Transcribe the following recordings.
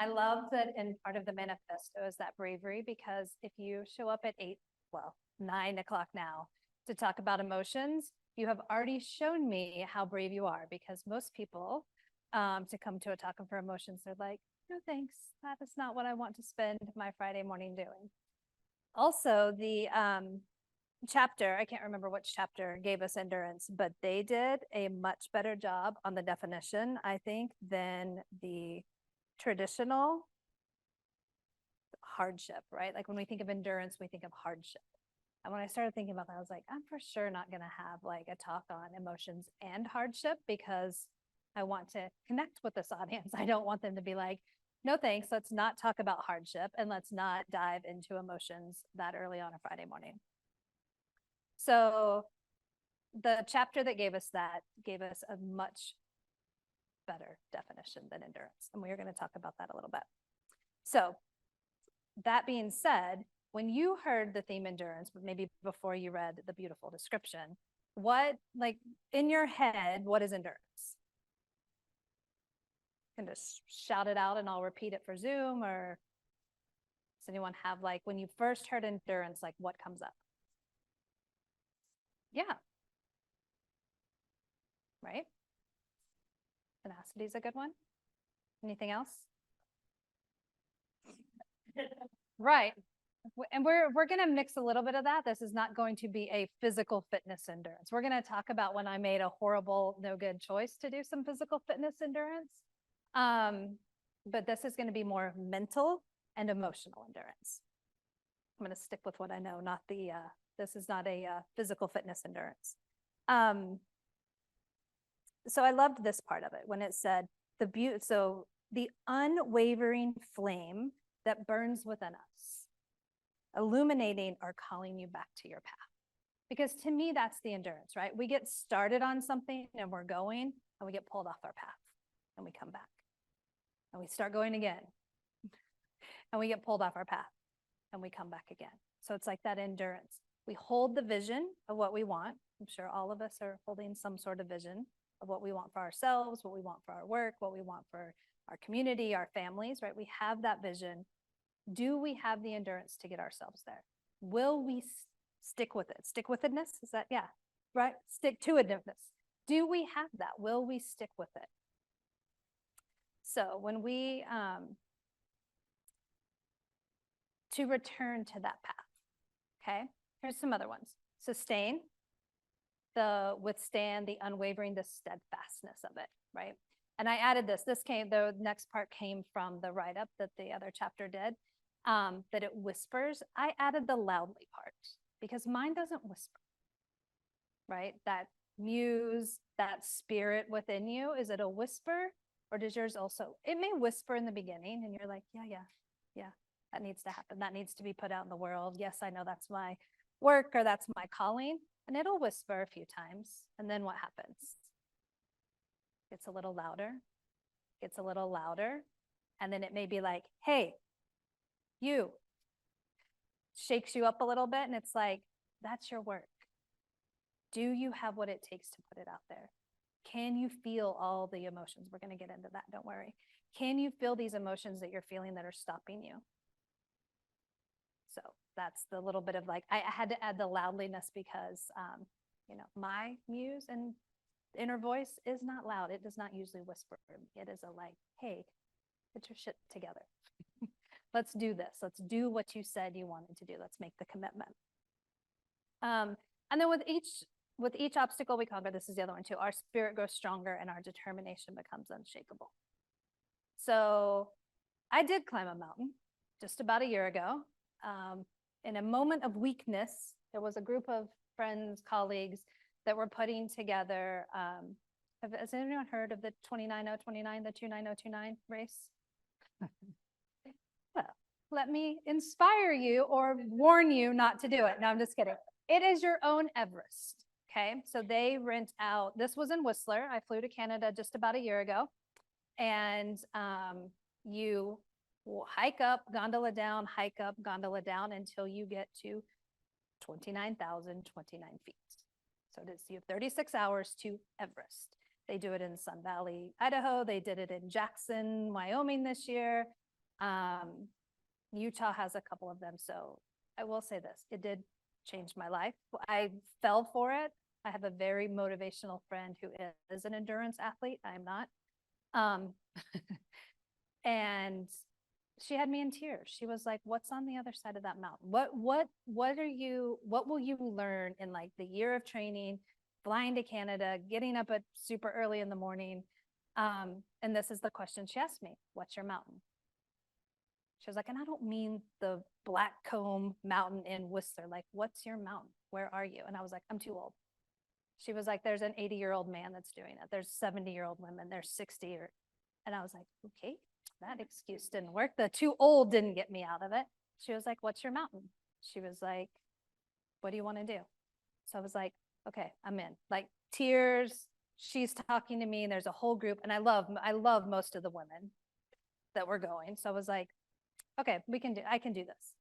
I love that in part of the manifesto is that bravery, because if you show up at 9 o'clock now to talk about emotions, you have already shown me how brave you are, because most people to come to a talk for emotions, they're like, no, thanks. That is not what I want to spend my Friday morning doing. Also, the chapter, I can't remember which chapter gave us endurance, but they did a much better job on the definition, I think, than the traditional hardship, right? Like when we think of endurance, we think of hardship. And when I started thinking about that, I was like, I'm for sure not going to have like a talk on emotions and hardship, because I want to connect with this audience. I don't want them to be like, no, thanks. Let's not talk about hardship, and let's not dive into emotions that early on a Friday morning. So the chapter that gave us that gave us a much better definition than endurance. And we're going to talk about that a little bit. So that being said, when you heard the theme endurance, but maybe before you read the beautiful description, what, like in your head, what is endurance? You can just shout it out and I'll repeat it for Zoom. Or does anyone have, like, when you first heard endurance, like what comes up? Yeah. Right? Tenacity is a good one. Anything else? Right. And we're going to mix a little bit of that. This is not going to be a physical fitness endurance. We're going to talk about when I made a horrible, no good choice to do some physical fitness endurance. But this is going to be more mental and emotional endurance. I'm going to stick with what I know, not the, this is not a physical fitness endurance. So I loved this part of it when it said so the unwavering flame that burns within us, illuminating or calling you back to your path. Because to me, that's the endurance, right? We get started on something and we're going, and we get pulled off our path, and we come back, and we start going again, and we get pulled off our path, and we come back again. So it's like that endurance. We hold the vision of what we want. I'm sure all of us are holding some sort of vision of what we want for ourselves, what we want for our work, what we want for our community, our families, right? We have that vision. Do we have the endurance to get ourselves there? Will we stick with it? Stick-withedness, is that, yeah, right? Stick-to-itiveness. Do we have that? Will we stick with it? So when we, to return to that path, okay? Here's some other ones. Sustain, the withstand, the unwavering, the steadfastness of it, right? And I added this came, the next part came from the write-up that the other chapter did, that it whispers. I added the loudly part because mine doesn't whisper, right? That muse, that spirit within you, is it a whisper, or does yours also, it may whisper in the beginning and you're like, yeah, that needs to happen. That needs to be put out in the world. Yes, I know that's my work or that's my calling. And it'll whisper a few times. And then what happens? It's a little louder. It's a little louder. And then it may be like, hey, you. Shakes you up a little bit. And it's like, that's your work. Do you have what it takes to put it out there? Can you feel all the emotions? We're going to get into that. Don't worry. Can you feel these emotions that you're feeling that are stopping you? So that's the little bit of like, I had to add the loudliness because, my muse and inner voice is not loud. It does not usually whisper. It is a like, hey, get your shit together. Let's do this. Let's do what you said you wanted to do. Let's make the commitment. And then with each obstacle we conquer, this is the other one too, our spirit grows stronger and our determination becomes unshakable. So I did climb a mountain just about a year ago. In a moment of weakness, there was a group of friends, colleagues that were putting together, has anyone heard of the 29029, the 29029 race? Well, let me inspire you or warn you not to do it. No, I'm just kidding. It is your own Everest, okay? So they rent out, this was in Whistler. I flew to Canada just about a year ago. And you will hike up, gondola down, hike up, gondola down until you get to 29,029 feet. So it is, you have 36 hours to Everest. They do it in Sun Valley, Idaho. They did it in Jackson, Wyoming this year. Utah has a couple of them. So I will say this, it did change my life. I fell for it. I have a very motivational friend who is an endurance athlete. I'm not. And she had me in tears. She was like, what's on the other side of that mountain? What will you learn in like the year of training, flying to Canada, getting up at super early in the morning? And this is the question she asked me, what's your mountain? She was like, and I don't mean the Blackcomb Mountain in Whistler. Like, what's your mountain? Where are you? And I was like, I'm too old. She was like, there's an 80-year-old man that's doing it. There's 70-year-old women. There's 60. And I was like, okay, that excuse didn't work. The too old didn't get me out of it. She was like, what's your mountain? She was like, what do you want to do? So I was like, okay, I'm in. Like tears. She's talking to me and there's a whole group. And I love most of the women that were going. So I was like, okay, I can do this.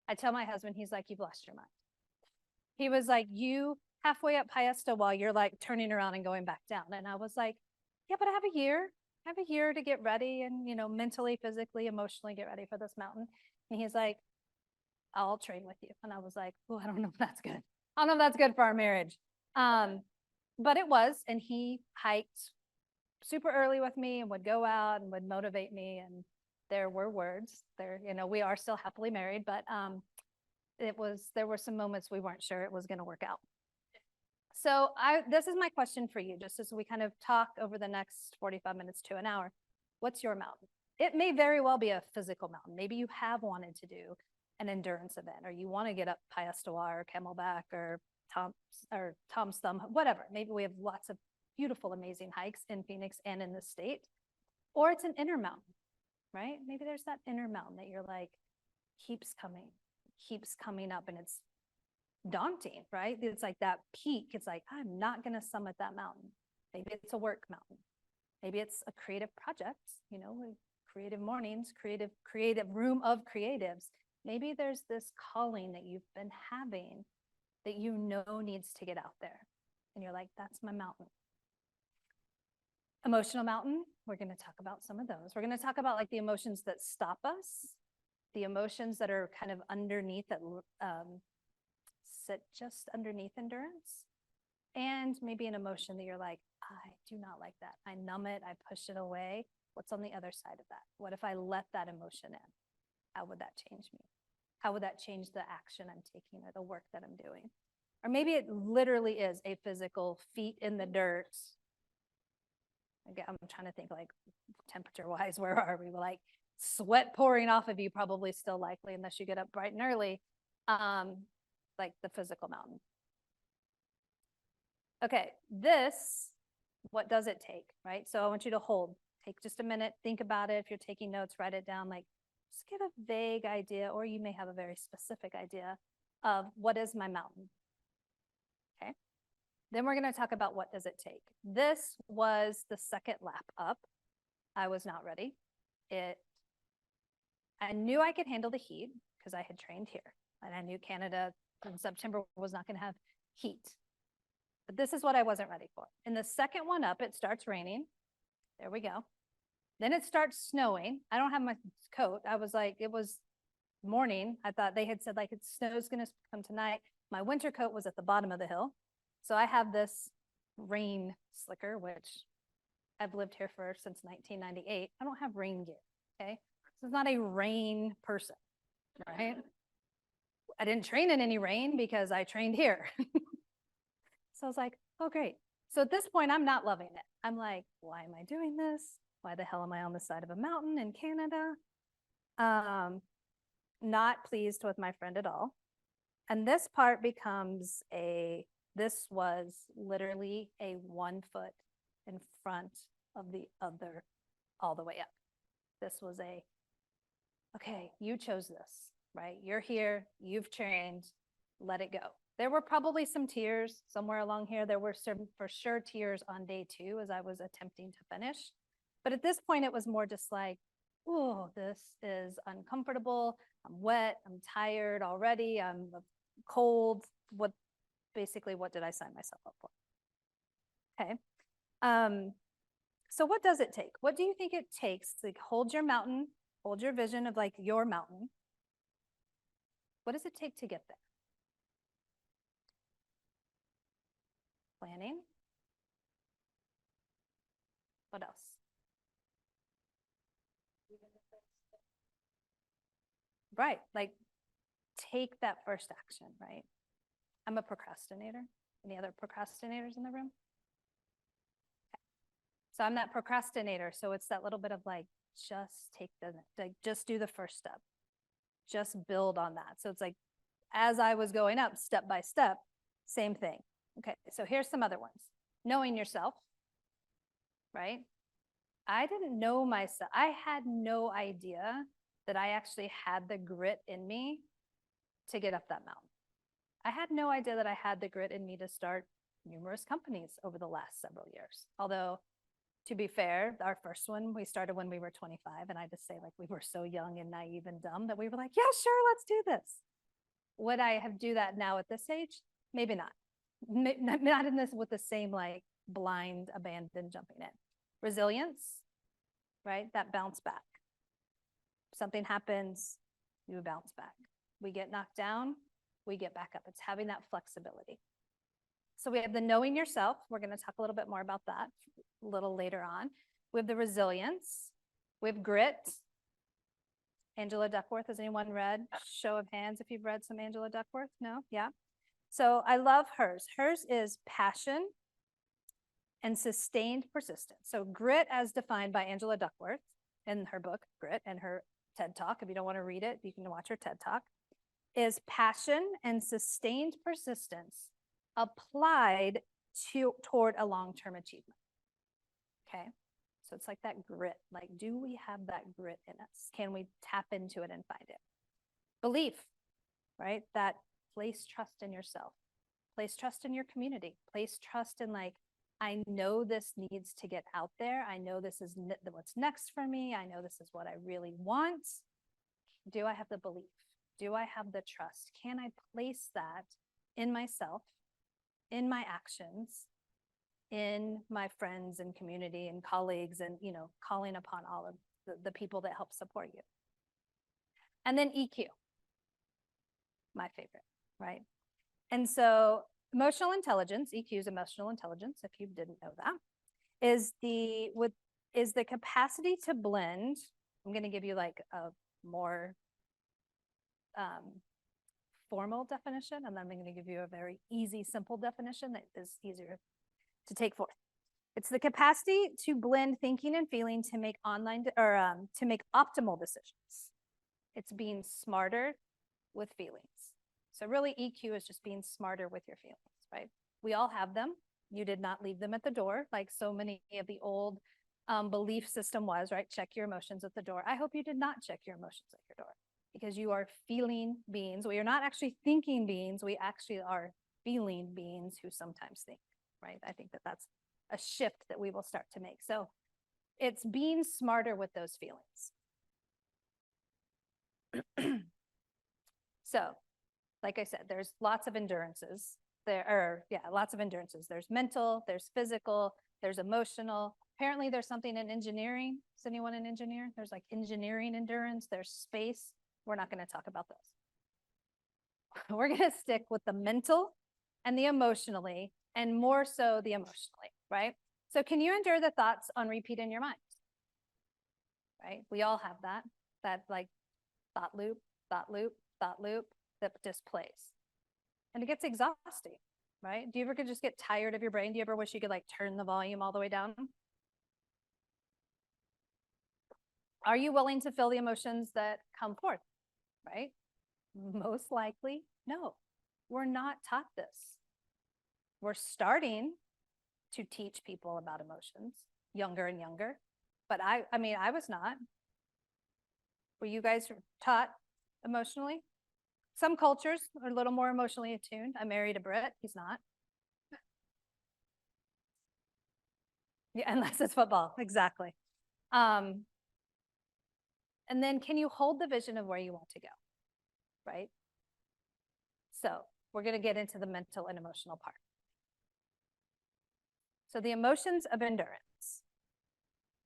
I tell my husband, he's like, you've lost your mind. He was like, you halfway up Piesta while you're like turning around and going back down. And I was like, yeah, but I have a year. I have a year to get ready and, mentally, physically, emotionally get ready for this mountain. And he's like, I'll train with you. And I was like, oh, I don't know if that's good. I don't know if that's good for our marriage. But it was, and he hiked super early with me and would go out and would motivate me. And there were words there, we are still happily married, but there were some moments we weren't sure it was going to work out. So this is my question for you, just as we kind of talk over the next 45 minutes to an hour. What's your mountain? It may very well be a physical mountain. Maybe you have wanted to do an endurance event, or you want to get up Piestewa or Camelback or Tom's Thumb, whatever. Maybe we have lots of beautiful, amazing hikes in Phoenix and in the state. Or it's an inner mountain, right? Maybe there's that inner mountain that you're like, keeps coming up, and it's daunting, right? It's like that peak. It's like, I'm not going to summit that mountain. Maybe it's a work mountain. Maybe it's a creative project, Creative Mornings, creative room of creatives. Maybe there's this calling that you've been having that needs to get out there. And you're like, that's my mountain. Emotional mountain, we're going to talk about some of those. We're going to talk about like the emotions that stop us, the emotions that are kind of underneath, that sit just underneath endurance, and maybe an emotion that you're like, I do not like that. I numb it, I push it away. What's on the other side of that? What if I let that emotion in? How would that change me? How would that change the action I'm taking or the work that I'm doing? Or maybe it literally is a physical feet in the dirt. Again, I'm trying to think like temperature wise, where are we? Like sweat pouring off of you, probably still likely unless you get up bright and early. Like the physical mountain. Okay, what does it take, right? So I want you to take just a minute, think about it. If you're taking notes, write it down, like just get a vague idea, or you may have a very specific idea of what is my mountain. Okay, then we're going to talk about what does it take. This was the second lap up. I was not ready. I knew I could handle the heat because I had trained here, and I knew Canada in September was not going to have heat. But this is what I wasn't ready for. In the second one up, it starts raining. There we go. Then it starts snowing. I don't have my coat. I was like, it was morning. I thought they had said like, snow's going to come tonight. My winter coat was at the bottom of the hill. So I have this rain slicker, which I've lived here since 1998. I don't have rain gear, okay? This is not a rain person, right? I didn't train in any rain because I trained here. So I was like, oh, great. So at this point, I'm not loving it. I'm like, why am I doing this? Why the hell am I on the side of a mountain in Canada? Not pleased with my friend at all. And this part becomes this was literally a 1 foot in front of the other all the way up. This was okay, you chose this, right? You're here, you've trained, let it go. There were probably some tears somewhere along here. There were some, for sure, tears on day 2 as I was attempting to finish. But at this point, it was more just like, oh, this is uncomfortable. I'm wet, I'm tired already, I'm cold. What did I sign myself up for? Okay. So what does it take? What do you think it takes to hold your mountain hold your vision of like your mountain. What does it take to get there? Planning. What else? Right, like take that first action, right? I'm a procrastinator. Any other procrastinators in the room? Okay. So I'm that procrastinator. So it's that little bit of like, just take the, like, just do the first step. Just build on that. So it's like, as I was going up step by step, same thing. Okay, so here's some other ones. Knowing yourself, right? I didn't know myself. I had no idea that I actually had the grit in me to get up that mountain. I had no idea that I had the grit in me to start numerous companies over the last several years. Although, to be fair, our first one, we started when we were 25, and I just say like we were so young and naive and dumb that we were like, yeah, sure, let's do this. Would I have do that now at this age? Maybe not. Not in this with the same like blind abandon jumping in. Resilience, right? That bounce back. Something happens, you bounce back. We get knocked down, we get back up. It's having that flexibility. So we have the knowing yourself. We're going to talk a little bit more about that a little later on. We have the resilience. We have grit. Angela Duckworth, has anyone read? Show of hands if you've read some Angela Duckworth. No? Yeah. So I love hers. Hers is passion and sustained persistence. So grit, as defined by Angela Duckworth in her book, Grit, and her TED Talk. If you don't want to read it, you can watch her TED Talk. Is passion and sustained persistence applied toward a long-term achievement. Okay. So it's like that grit. Like, do we have that grit in us? Can we tap into it and find it? Belief, right? That place trust in yourself, place trust in your community, place trust in like, I know this needs to get out there. I know this is what's next for me. I know this is what I really want. Do I have the belief? Do I have the trust? Can I place that in myself, in my actions, in my friends and community and colleagues, and, you know, calling upon all of the people that help support you? And then EQ, my favorite, right? And so emotional intelligence, EQ is emotional intelligence, if you didn't know that, is the capacity to blend. I'm going to give you like a more formal definition, and then I'm going to give you a very easy, simple definition that is easier to take forth. It's the capacity to blend thinking and feeling to make to make optimal decisions. It's being smarter with feelings. So really EQ is just being smarter with your feelings, right? We all have them. You did not leave them at the door like so many of the old belief system was, right? Check your emotions at the door. I hope you did not check your emotions at your door, because you are feeling beings. We are not actually thinking beings. We actually are feeling beings who sometimes think, right? I think that that's a shift that we will start to make. So it's being smarter with those feelings. So, like I said, there's lots of endurances. Lots of endurances. There's mental, there's physical, there's emotional. Apparently there's something in engineering. Is anyone an engineer? There's like engineering endurance, there's space. We're not going to talk about those. We're going to stick with the mental and the emotionally, and more so the emotionally, right? So can you endure the thoughts on repeat in your mind? Right? We all have that like thought loop, thought loop, thought loop that just plays. And it gets exhausting, right? Do you ever just get tired of your brain? Do you ever wish you could like turn the volume all the way down? Are you willing to feel the emotions that come forth, right? Most likely, no. We're not taught this. We're starting to teach people about emotions, younger and younger. But I mean, I was not. Were you guys taught emotionally? Some cultures are a little more emotionally attuned. I married a Brit, he's not. Yeah, unless it's football, exactly. And then can you hold the vision of where you want to go, right? So we're going to get into the mental and emotional part. So the emotions of endurance.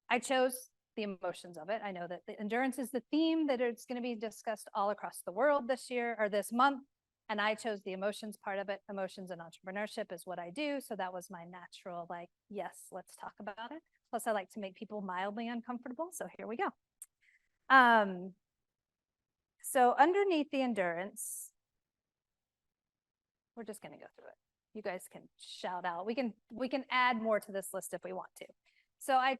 I chose the emotions of it. I know that the endurance is the theme that it's going to be discussed all across the world this year or this month. And I chose the emotions part of it. Emotions and entrepreneurship is what I do. So that was my natural, like, yes, let's talk about it. Plus, I like to make people mildly uncomfortable. So here we go. So underneath the endurance, we're just going to go through it. You guys can shout out. We can add more to this list if we want to. So I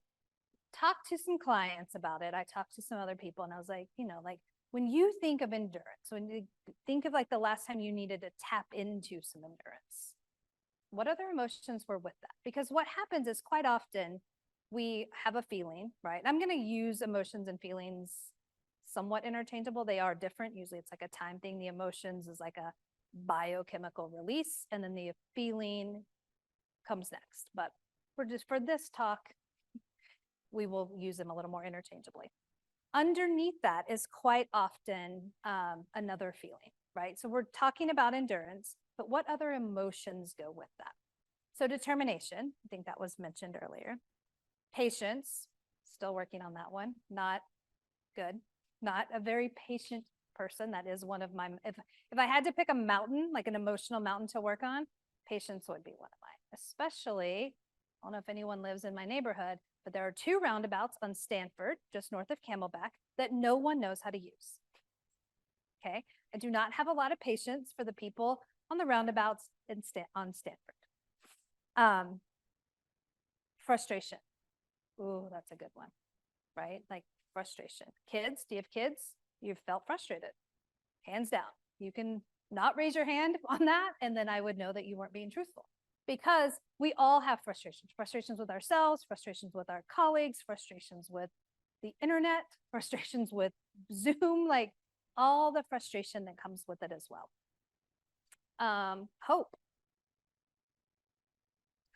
talked to some clients about it. I talked to some other people and I was like, like when you think of endurance, when you think of like the last time you needed to tap into some endurance, what other emotions were with that? Because what happens is quite often we have a feeling, right? I'm going to use emotions and feelings somewhat interchangeable. They are different. Usually it's like a time thing. The emotions is like a biochemical release, and then the feeling comes next. But for this talk, we will use them a little more interchangeably. Underneath that is quite often another feeling, right? So we're talking about endurance, but what other emotions go with that? So determination, I think that was mentioned earlier. Patience, still working on that one, not good. Not a very patient person. That is one of my, if I had to pick a mountain, like an emotional mountain to work on, patience would be one of mine. Especially, I don't know if anyone lives in my neighborhood, but there are 2 roundabouts on Stanford, just north of Camelback, that no one knows how to use. Okay, I do not have a lot of patience for the people on the roundabouts on Stanford. Frustration. Ooh, that's a good one, right? Like frustration. Kids, do you have kids? You've felt frustrated, hands down. You can not raise your hand on that, and then I would know that you weren't being truthful. Because we all have frustrations. Frustrations with ourselves, frustrations with our colleagues, frustrations with the internet, frustrations with Zoom, like all the frustration that comes with it as well. Hope.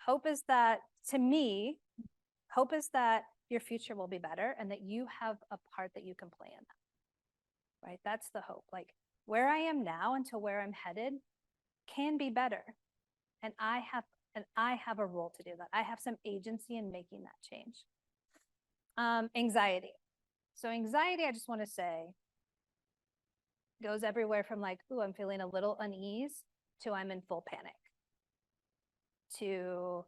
Hope is that, to me, hope is that your future will be better and that you have a part that you can play in that, right? That's the hope. Like where I am now until where I'm headed can be better. And I have a role to do that. I have some agency in making that change. Anxiety. So anxiety, I just want to say, goes everywhere from like, ooh, I'm feeling a little unease to I'm in full panic. To,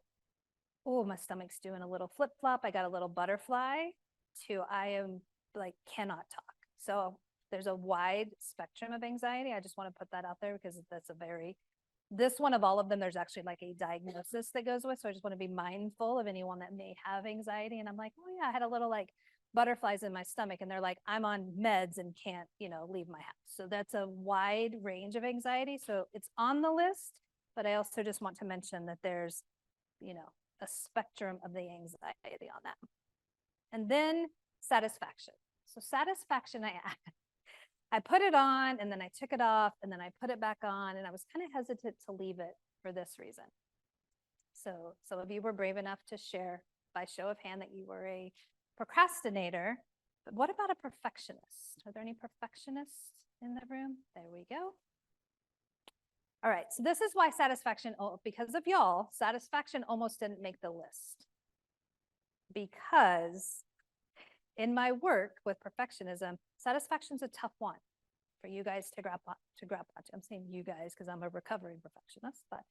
oh, my stomach's doing a little flip flop. I got a little butterfly. To I am like cannot talk. So there's a wide spectrum of anxiety. I just want to put that out there because that's this one of all of them, there's actually like a diagnosis that goes with. So I just want to be mindful of anyone that may have anxiety. And I'm like, oh yeah, I had a little like butterflies in my stomach and they're like, I'm on meds and can't, leave my house. So that's a wide range of anxiety. So it's on the list, but I also just want to mention that there's, a spectrum of the anxiety on that. And then satisfaction. So satisfaction, I put it on and then I took it off and then I put it back on, and I was kind of hesitant to leave it for this reason. So some of you were brave enough to share by show of hand that you were a procrastinator, but what about a perfectionist? Are there any perfectionists in the room? There we go. All right, so this is why satisfaction, because of y'all, satisfaction almost didn't make the list. Because in my work with perfectionism, satisfaction's a tough one for you guys to grab onto. I'm saying you guys because I'm a recovering perfectionist, but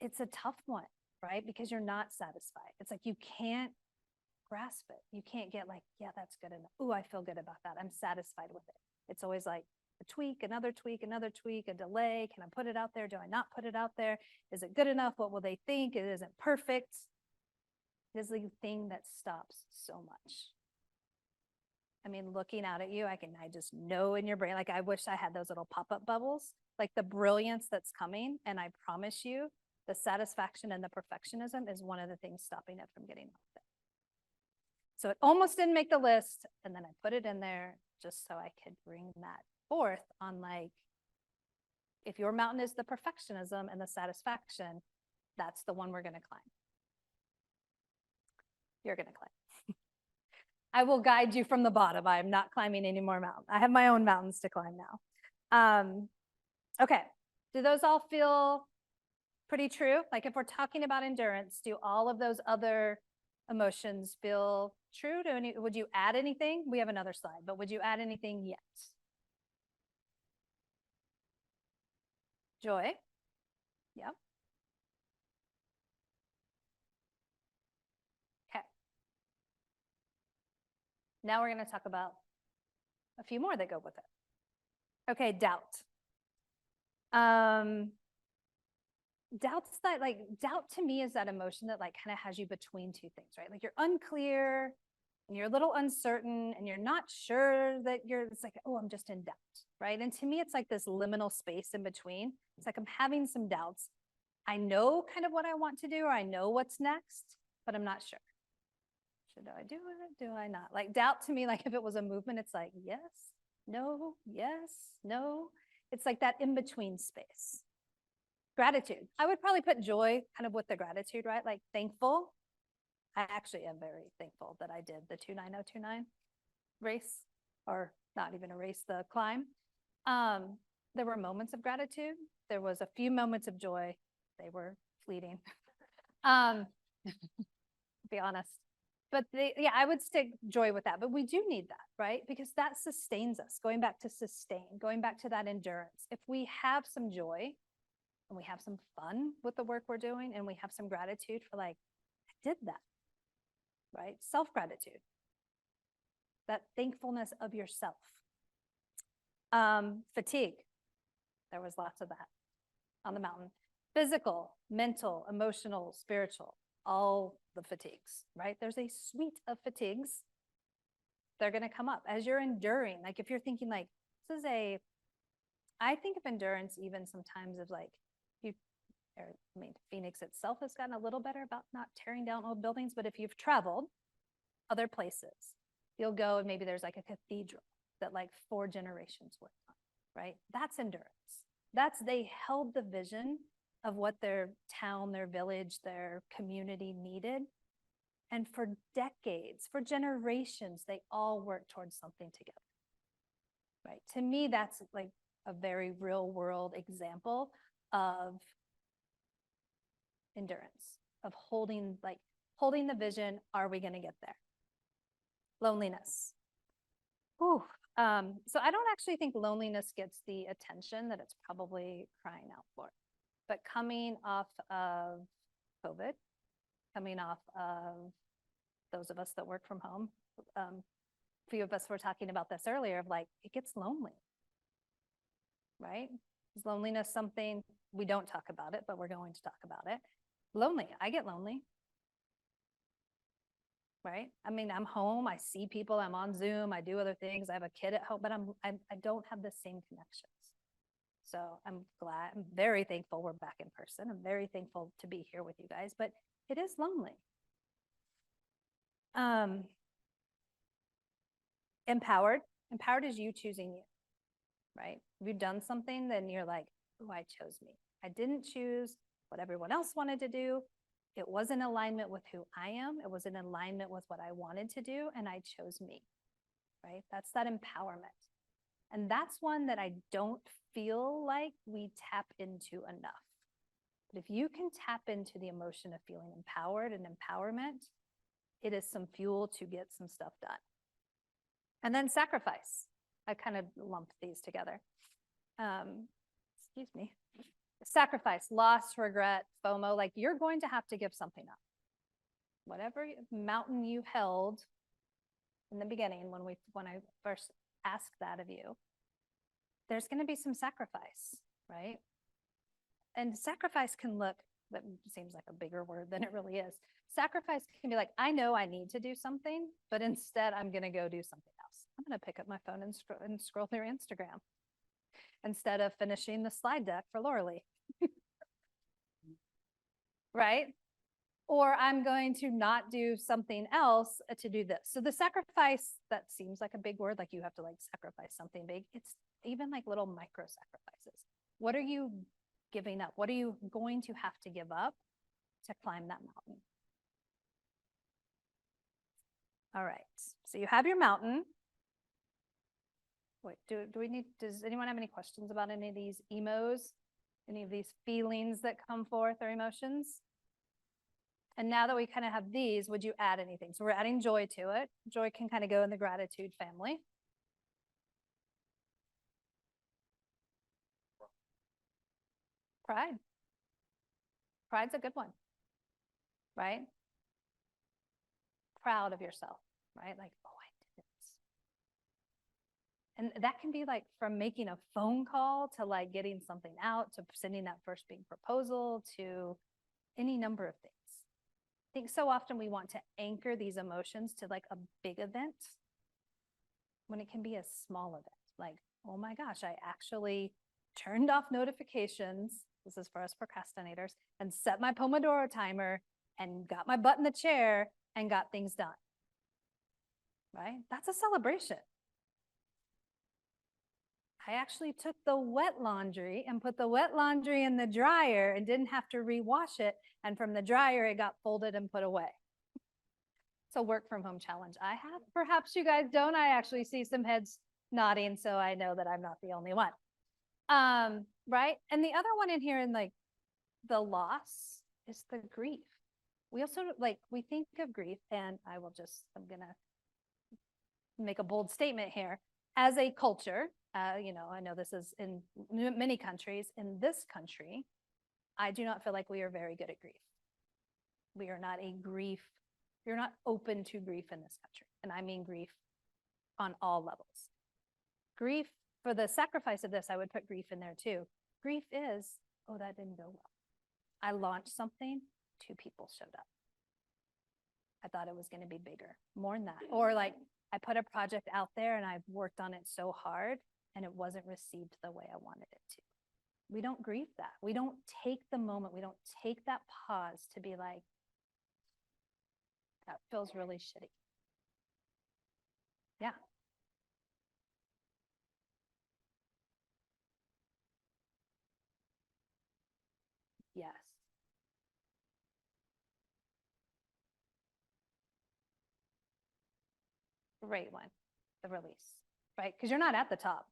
it's a tough one, right? Because you're not satisfied. It's like you can't grasp it. You can't get like, yeah, that's good enough. Ooh, I feel good about that. I'm satisfied with it. It's always like a tweak, another tweak, another tweak, a delay. Can I put it out there? Do I not put it out there? Is it good enough? What will they think? It isn't perfect. It is the thing that stops so much. I mean, looking out at you, I just know in your brain, like I wish I had those little pop-up bubbles, like the brilliance that's coming. And I promise you, the satisfaction and the perfectionism is one of the things stopping it from getting out there. So it almost didn't make the list. And then I put it in there just so I could bring that forth on like, if your mountain is the perfectionism and the satisfaction, that's the one we're going to climb. You're going to climb. I will guide you from the bottom. I am not climbing any more mountains. I have my own mountains to climb now. Okay, do those all feel pretty true? Like if we're talking about endurance, do all of those other emotions feel true to any, would you add anything? We have another slide, but would you add anything yet? Joy? Yep. Okay. Now we're going to talk about a few more that go with it. Okay, doubt. Doubt's that, like, doubt to me is that emotion that like kind of has you between two things, right? Like you're unclear and you're a little uncertain and you're not sure that it's like, oh, I'm just in doubt, right? And to me, it's like this liminal space in between. It's like I'm having some doubts. I know kind of what I want to do, or I know what's next, but I'm not sure. Should I do it? Do I not? Like doubt to me, like if it was a movement, it's like, yes, no, yes, no. It's like that in-between space. Gratitude. I would probably put joy kind of with the gratitude, right? Like thankful. I actually am very thankful that I did the 29029 race, or not even a race, the climb. There were moments of gratitude. There was a few moments of joy. They were fleeting. Be honest. But yeah, I would stick joy with that. But we do need that, right? Because that sustains us. Going back to sustain, going back to that endurance. If we have some joy and we have some fun with the work we're doing and we have some gratitude for like, I did that, right? Self-gratitude, that thankfulness of yourself. Fatigue. There was lots of that on the mountain. Physical, mental, emotional, spiritual, all the fatigues, right? There's a suite of fatigues. They're going to come up as you're enduring. Like if you're thinking like, I think of endurance even sometimes of like, Phoenix itself has gotten a little better about not tearing down old buildings, but if you've traveled other places, you'll go and maybe there's like a cathedral that like 4 generations worked on, right? That's endurance. They held the vision of what their town, their village, their community needed. And for decades, for generations, they all worked towards something together, right? To me, that's like a very real world example of endurance, of holding the vision. Are we going to get there? Loneliness. Ooh. So I don't actually think loneliness gets the attention that it's probably crying out for. But coming off of COVID, coming off of those of us that work from home, a few of us were talking about this earlier of like, it gets lonely, right? Is loneliness something we don't talk about it, but we're going to talk about it? Lonely. I get lonely, right? I mean, I'm home. I see people. I'm on Zoom. I do other things. I have a kid at home, but I don't have the same connections. So I'm very thankful we're back in person. I'm very thankful to be here with you guys, but it is lonely. Empowered. Empowered is you choosing you, right? If you've done something, then you're like, oh, I chose me. I didn't choose what everyone else wanted to do. It was in alignment with who I am. It was in alignment with what I wanted to do, and I chose me, right? That's that empowerment. And that's one that I don't feel like we tap into enough. But if you can tap into the emotion of feeling empowered and empowerment, it is some fuel to get some stuff done. And then sacrifice. I kind of lumped these together. Excuse me. Sacrifice, loss, regret, FOMO, like you're going to have to give something up. Whatever mountain you held in the beginning when I first asked that of you, there's going to be some sacrifice, right? And sacrifice can look, that seems like a bigger word than it really is. Sacrifice can be like, I know I need to do something, but instead I'm going to go do something else. I'm going to pick up my phone and scroll through Instagram instead of finishing the slide deck for Lauralee. Right? Or I'm going to not do something else to do this. So the sacrifice, that seems like a big word, like you have to like sacrifice something big. It's even like little micro sacrifices. What are you giving up? What are you going to have to give up to climb that mountain? All right, so you have your mountain. Wait, does anyone have any questions about any of these emos? Any of these feelings that come forth or emotions? And now that we kind of have these, would you add anything? So we're adding joy to it. Joy can kind of go in the gratitude family. Pride. Pride's a good one, right? Proud of yourself, right? Like, oh, I did this. And that can be like from making a phone call to like getting something out to sending that first big proposal to any number of things. I think so often we want to anchor these emotions to like a big event when it can be a small event. Like, oh my gosh, I actually turned off notifications. This is for us procrastinators, and set my Pomodoro timer and got my butt in the chair and got things done. Right? That's a celebration. I actually took the wet laundry and put the wet laundry in the dryer and didn't have to rewash it. And from the dryer, it got folded and put away. It's a work from home challenge I have. Perhaps you guys don't. I actually see some heads nodding, so I know that I'm not the only one. Right? And the other one in here in like the loss is the grief. We also like, we think of grief, and I'm gonna make a bold statement here. As a culture, I know this is in many countries. In this country, I do not feel like we are very good at grief. We're not open to grief in this country. And I mean grief on all levels. Grief, for the sacrifice of this, I would put grief in there too. Grief is, oh, that didn't go well. I launched something, 2 people showed up. I thought it was going to be bigger, more than that. Or like, I put a project out there and I've worked on it so hard and it wasn't received the way I wanted it to. We don't grieve that. We don't take the moment. We don't take that pause to be like, that feels really shitty. Yeah. Yes. Great one. The release, right? Because you're not at the top.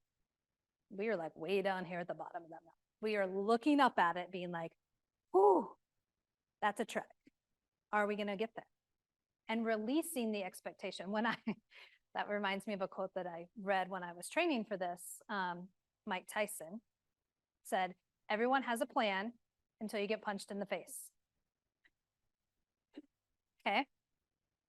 We are like way down here at the bottom of that mountain. We are looking up at it being like, whew, that's a trek. Are we going to get there? And releasing the expectation. That reminds me of a quote that I read when I was training for this. Mike Tyson said, everyone has a plan until you get punched in the face. Okay.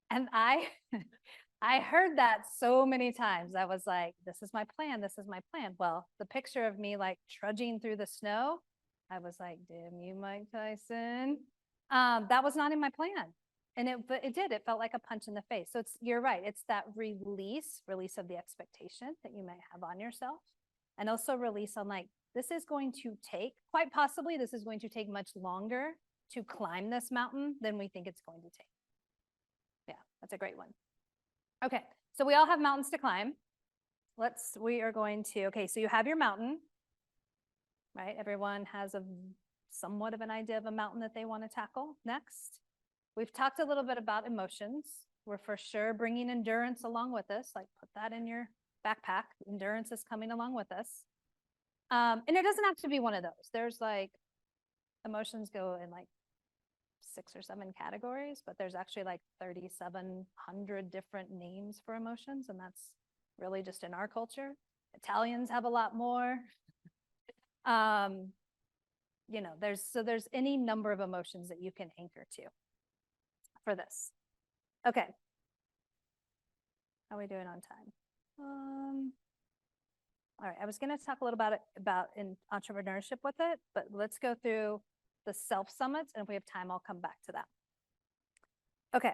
And I heard that so many times. I was like, this is my plan. This is my plan. Well, the picture of me like trudging through the snow, I was like, damn you, Mike Tyson. That was not in my plan. But it did. It felt like a punch in the face. So you're right. It's that release of the expectation that you might have on yourself. And also release on like, this is going to take, quite possibly, this is going to take much longer to climb this mountain than we think it's going to take. Yeah, that's a great one. Okay, so we all have mountains to climb. So you have your mountain, right? Everyone has somewhat of an idea of a mountain that they want to tackle next. We've talked a little bit about emotions. We're for sure bringing endurance along with us. Like put that in your backpack. Endurance is coming along with us. And it doesn't have to be one of those. There's like, emotions go in like 6 or 7 categories, but there's actually like 3,700 different names for emotions. And that's really just in our culture. Italians have a lot more. There's any number of emotions that you can anchor to for this. Okay. How are we doing on time? All right, I was going to talk a little about in entrepreneurship with it, but let's go through the self summits, and if we have time, I'll come back to that. Okay,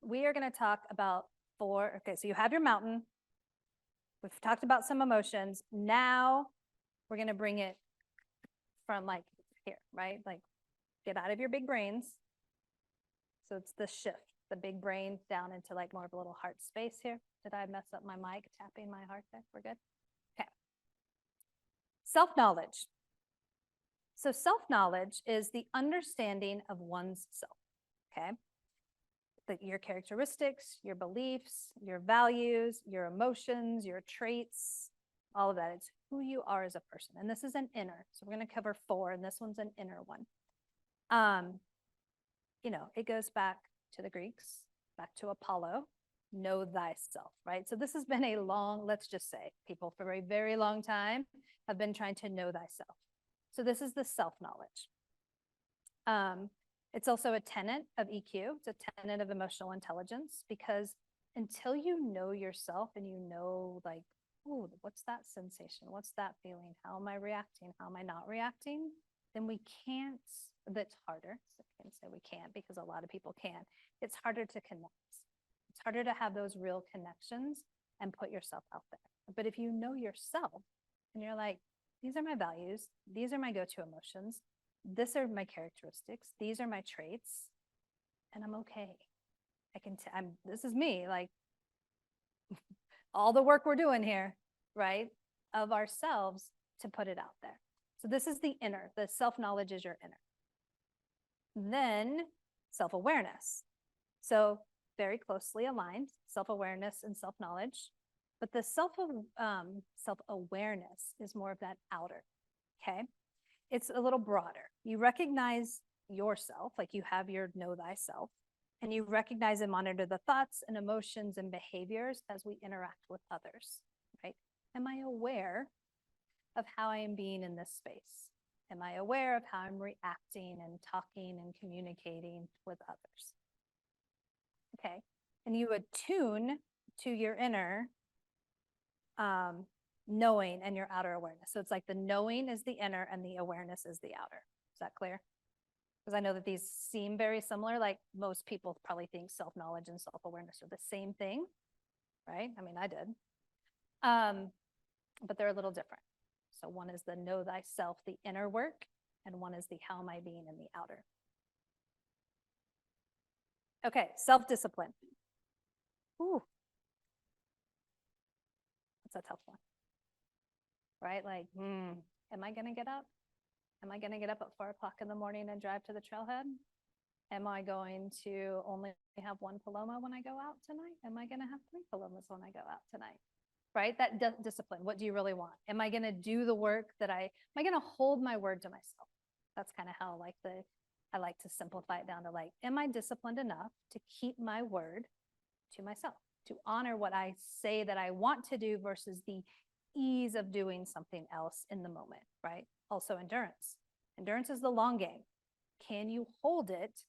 we are going to talk about okay, so you have your mountain. We've talked about some emotions. Now we're going to bring it from like here, right? Like get out of your big brains. So it's the shift, the big brain down into like more of a little heart space here. Did I mess up my mic tapping my heart there? We're good? Okay. Self-knowledge. So self-knowledge is the understanding of one's self, okay? Your characteristics, your beliefs, your values, your emotions, your traits, all of that. It's who you are as a person. And this is an inner. So we're going to cover 4, and this one's an inner one. it goes back to the Greeks, back to Apollo, know thyself, right? So this has been a long, let's just say, people for a very long time have been trying to know thyself. So this is the self-knowledge. It's also a tenet of EQ. It's a tenet of emotional intelligence, because until you know yourself and you know, like, oh, what's that sensation? What's that feeling? How am I reacting? How am I not reacting? Then we can't, that's harder. So I can say we can't because a lot of people can. It's harder to connect. It's harder to have those real connections and put yourself out there. But if you know yourself and you're like, these are my values, these are my go-to emotions, these are my characteristics, these are my traits, and I'm okay. This is me, like all the work we're doing here, right, of ourselves to put it out there. So this is the inner, the self-knowledge is your inner. Then self-awareness. So very closely aligned, self-awareness and self-knowledge. But the self-awareness is more of that outer, okay? It's a little broader. You recognize yourself, like you have your know thyself, and you recognize and monitor the thoughts and emotions and behaviors as we interact with others, right? Am I aware of how I am being in this space? Am I aware of how I'm reacting and talking and communicating with others? Okay, and you attune to your inner knowing and your outer awareness. So it's like the knowing is the inner and the awareness is the outer. Is that clear? Because I know that these seem very similar. Like most people probably think self-knowledge and self-awareness are the same thing, right? I mean, I did. But they're a little different. So one is the know thyself, the inner work, and one is the how am I being in the outer. Okay, self-discipline. Ooh. That's a tough one, right? Like, am I gonna get up? Am I gonna get up at 4 o'clock in the morning and drive to the trailhead? Am I going to only have one Paloma when I go out tonight? Am I gonna have 3 Palomas when I go out tonight? Right? That discipline, what do you really want? Am I gonna do the work that am I gonna hold my word to myself? That's kind of how I like to simplify it down to like, am I disciplined enough to keep my word to myself, to honor what I say that I want to do versus the ease of doing something else in the moment, right? Also endurance. Endurance is the long game. Can you hold it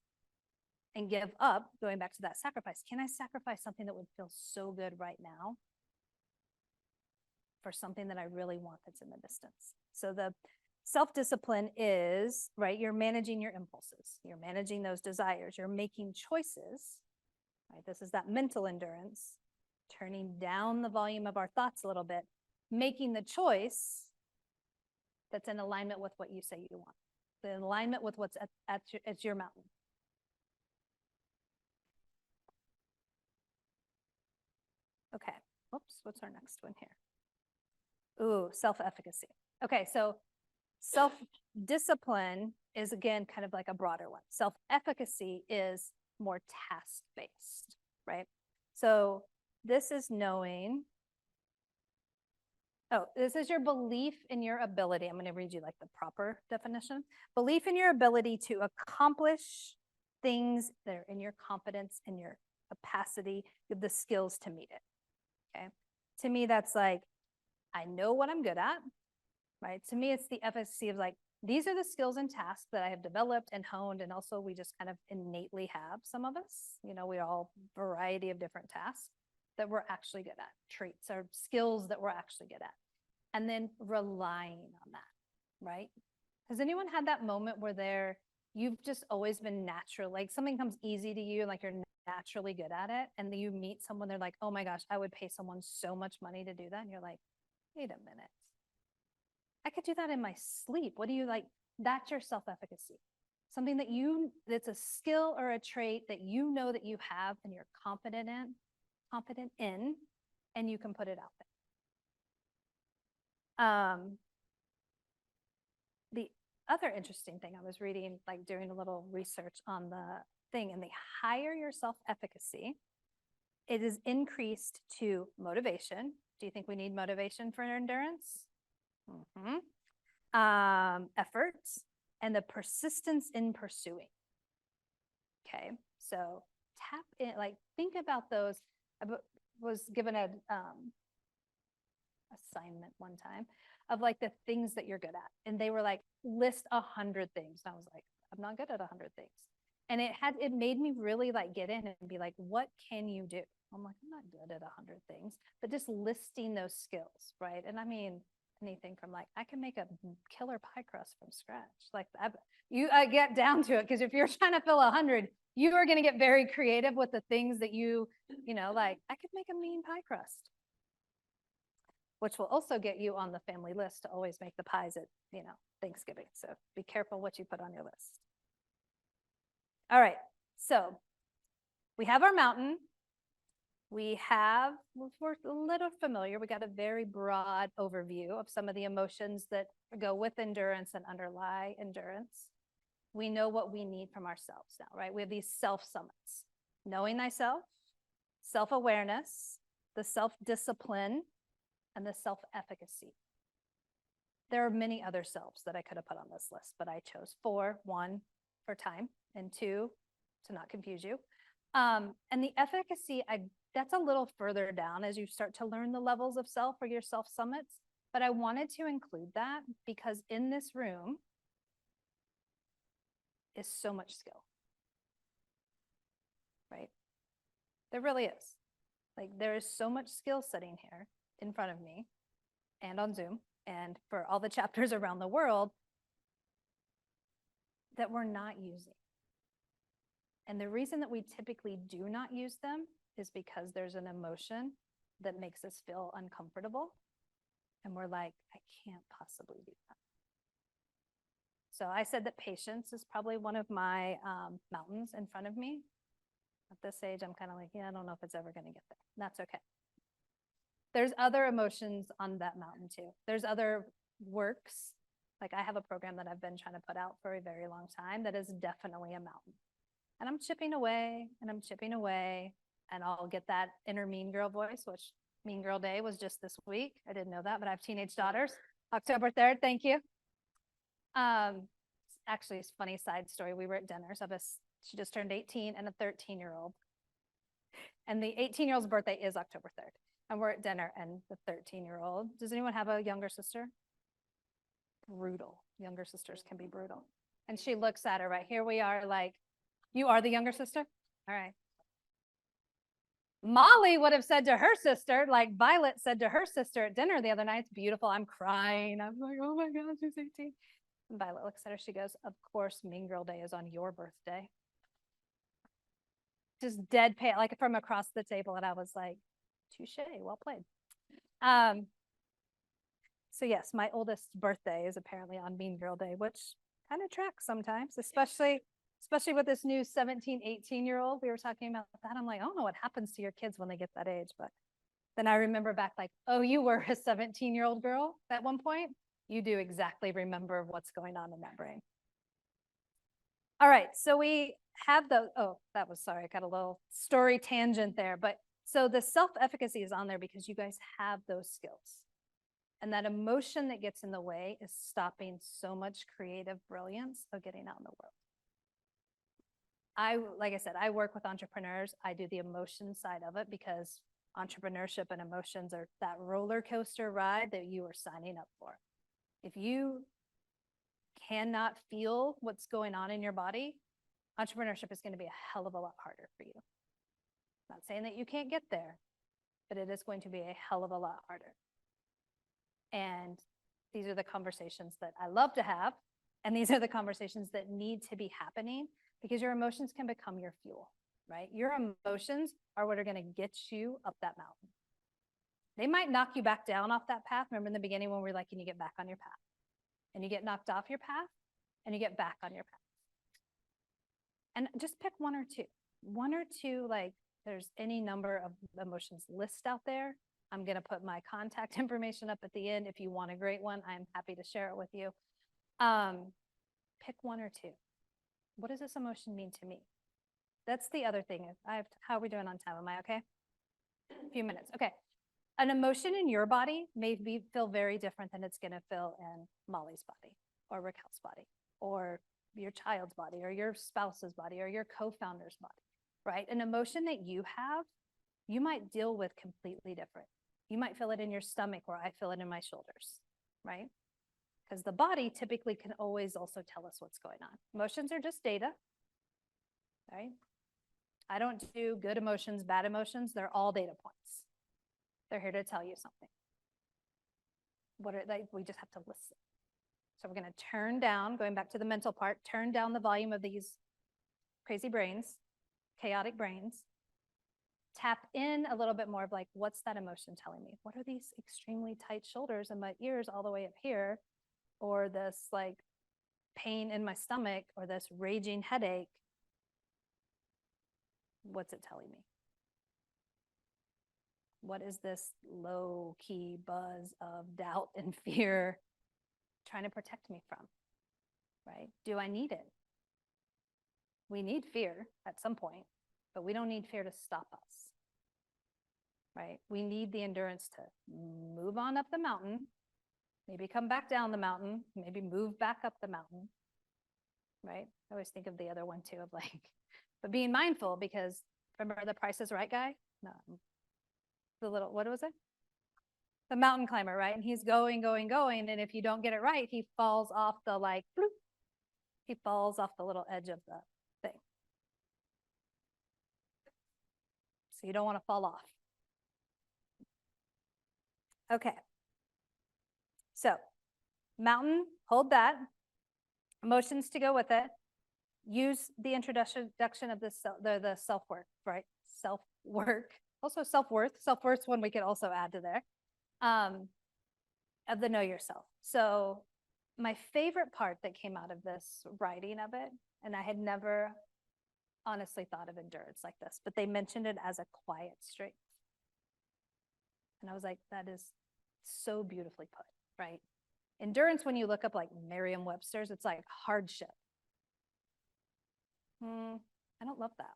and give up, going back to that sacrifice? Can I sacrifice something that would feel so good right now for something that I really want that's in the distance? So the self-discipline is, right, you're managing your impulses. You're managing those desires. You're making choices, right? This is that mental endurance, turning down the volume of our thoughts a little bit, making the choice that's in alignment with what you say you want, in alignment with what's at your mountain. Okay, whoops, what's our next one here? Ooh, self-efficacy. Okay, so self-discipline is, again, kind of like a broader one. Self-efficacy is more task-based, right? So this is knowing, this is your belief in your ability. I'm going to read you like the proper definition. Belief in your ability to accomplish things that are in your competence and your capacity, you have the skills to meet it, okay? To me, that's like, I know what I'm good at, right? To me, it's the efficacy of like, these are the skills and tasks that I have developed and honed, and also we just kind of innately have, some of us, we all variety of different tasks that we're actually good at, traits or skills that we're actually good at. And then relying on that, right? Has anyone had that moment where you've just always been natural, like something comes easy to you, like you're naturally good at it, and then you meet someone, they're like, oh my gosh, I would pay someone so much money to do that. And you're like, wait a minute. I could do that in my sleep. What do you like? That's your self-efficacy. Something that's a skill or a trait that you know that you have and you're confident in, and you can put it out there. The other interesting thing I was reading, like doing a little research on the thing, and the higher your self-efficacy, it is increased to motivation. Do you think we need motivation for endurance? Efforts, and the persistence in pursuing. Okay, so tap in, like think about those. I was given a assignment one time of like the things that you're good at. And they were like, list 100 things. And I was like, I'm not good at 100 things. And it made me really like get in and be like, what can you do? I'm like, I'm not good at 100 things, but just listing those skills, right? And I mean, anything from like, I can make a killer pie crust from scratch. Like I get down to it. Cause if you're trying to fill 100, you are going to get very creative with the things that you know, like I could make a mean pie crust, which will also get you on the family list to always make the pies at, you know, Thanksgiving. So be careful what you put on your list. All right, so we have our mountain. We're a little familiar. We got a very broad overview of some of the emotions that go with endurance and underlie endurance. We know what we need from ourselves now, right? We have these self summits: knowing thyself, self-awareness, the self-discipline, and the self-efficacy. There are many other selves that I could have put on this list, but I chose 4, 1 for time, and 2 to not confuse you. And the efficacy, that's a little further down as you start to learn the levels of self or your self summits. But I wanted to include that because in this room is so much skill, right? There really is. Like there is so much skill sitting here in front of me and on Zoom and for all the chapters around the world that we're not using. And the reason that we typically do not use them is because there's an emotion that makes us feel uncomfortable. And we're like, I can't possibly do that. So I said that patience is probably one of my mountains in front of me. At this age, I'm kind of like, yeah, I don't know if it's ever going to get there. That's okay. There's other emotions on that mountain too. There's other works. Like I have a program that I've been trying to put out for a very long time that is definitely a mountain. And I'm chipping away and I'm chipping away and I'll get that inner mean girl voice, which Mean Girl Day was just this week. I didn't know that, but I have teenage daughters. October 3rd, thank you. Actually, it's a funny side story. We were at dinner. So she just turned 18 and a 13-year-old. And the 18-year-old's birthday is October 3rd. And we're at dinner and the 13-year-old. Does anyone have a younger sister? Brutal. Younger sisters can be brutal. And she looks at her, right? Here we are like, you are the younger sister? All right. Molly would have said to her sister, like Violet said to her sister at dinner the other night, it's beautiful. I'm crying. I'm like, oh my God, she's 18. And Violet looks at her. She goes, of course, Mean Girl Day is on your birthday. Just dead pale, like from across the table. And I was like, touche, well played. So yes, my oldest birthday is apparently on Mean Girl Day, which kind of tracks sometimes, especially with this new 17, 18-year-old. We were talking about that. I'm like, I don't know what happens to your kids when they get that age. But then I remember back like, oh, you were a 17-year-old girl at one point. You do exactly remember what's going on in that brain. All right, so we have sorry, I got a little story tangent there. But so the self-efficacy is on there because you guys have those skills. And that emotion that gets in the way is stopping so much creative brilliance of getting out in the world. Like I said, I work with entrepreneurs. I do the emotion side of it because entrepreneurship and emotions are that roller coaster ride that you are signing up for. If you cannot feel what's going on in your body, entrepreneurship is going to be a hell of a lot harder for you. Not saying that you can't get there, but it is going to be a hell of a lot harder. And these are the conversations that I love to have. And these are the conversations that need to be happening because your emotions can become your fuel, right? Your emotions are what are going to get you up that mountain. They might knock you back down off that path. Remember in the beginning when we were like, can you get back on your path? And you get knocked off your path and you get back on your path. And just pick one or two. One or two, like there's any number of emotions list out there. I'm going to put my contact information up at the end. If you want a great one, I'm happy to share it with you. Pick one or two. What does this emotion mean to me? That's the other thing. How are we doing on time? Am I okay? A few minutes. Okay. An emotion in your body may feel very different than it's going to feel in Molly's body or Raquel's body or your child's body or your spouse's body or your co-founder's body, right? An emotion that you have, you might deal with completely different. You might feel it in your stomach where I feel it in my shoulders, right? Because the body typically can always also tell us what's going on. Emotions are just data, right? I don't do good emotions, bad emotions. They're all data points. They're here to tell you something. What are they? We just have to listen. So we're going to turn down, going back to the mental part, turn down the volume of these crazy brains, chaotic brains. Tap in a little bit more of like, what's that emotion telling me? What are these extremely tight shoulders and my ears all the way up here? Or this like pain in my stomach or this raging headache? What's it telling me? What is this low key buzz of doubt and fear trying to protect me from, right? Do I need it? We need fear at some point, but we don't need fear to stop us, right? We need the endurance to move on up the mountain, maybe come back down the mountain, maybe move back up the mountain, right? I always think of the other one too of like, but being mindful because remember the Price is Right guy? No, the little, what was it? The mountain climber, right? And he's going, going, going. And if you don't get it right, he falls off the like, bloop, he falls off the little edge of the thing. So you don't want to fall off. Okay. So mountain, hold that. Emotions to go with it. Use the introduction of this, the self-work, right? Self-work. Also self-worth. Self-worth's one we could also add to there. Of the know yourself. So my favorite part that came out of this writing of it, and I had never honestly thought of endurance like this, but they mentioned it as a quiet strength. And I was like, that is so beautifully put, right? Endurance, when you look up like Merriam-Webster's, it's like hardship. I don't love that.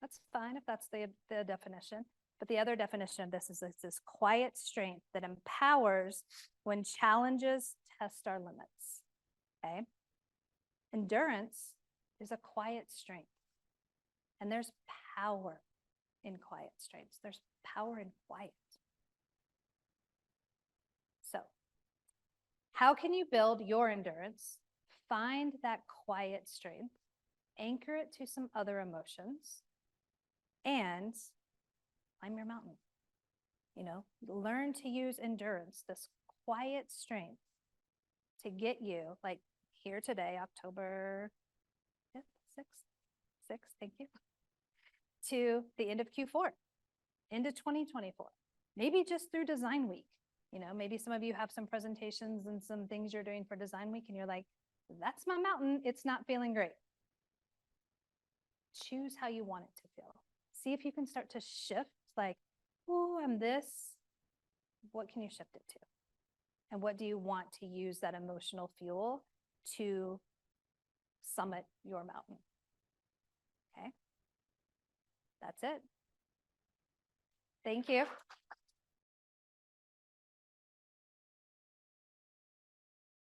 That's fine if that's the definition. But the other definition of this is this quiet strength that empowers when challenges test our limits, okay? Endurance is a quiet strength. And there's power in quiet strengths. There's power in quiet. So how can you build your endurance? Find that quiet strength, anchor it to some other emotions, and climb your mountain. You know, learn to use endurance, this quiet strength, to get you, like here today, October 5th, 6th, thank you, to the end of Q4, into 2024. Maybe just through Design Week. You know, maybe some of you have some presentations and some things you're doing for Design Week, and you're like, that's my mountain. It's not feeling great. Choose how you want it to feel. See if you can start to shift, like, oh, I'm this. What can you shift it to? And what do you want to use that emotional fuel to summit your mountain? Okay. That's it. Thank you.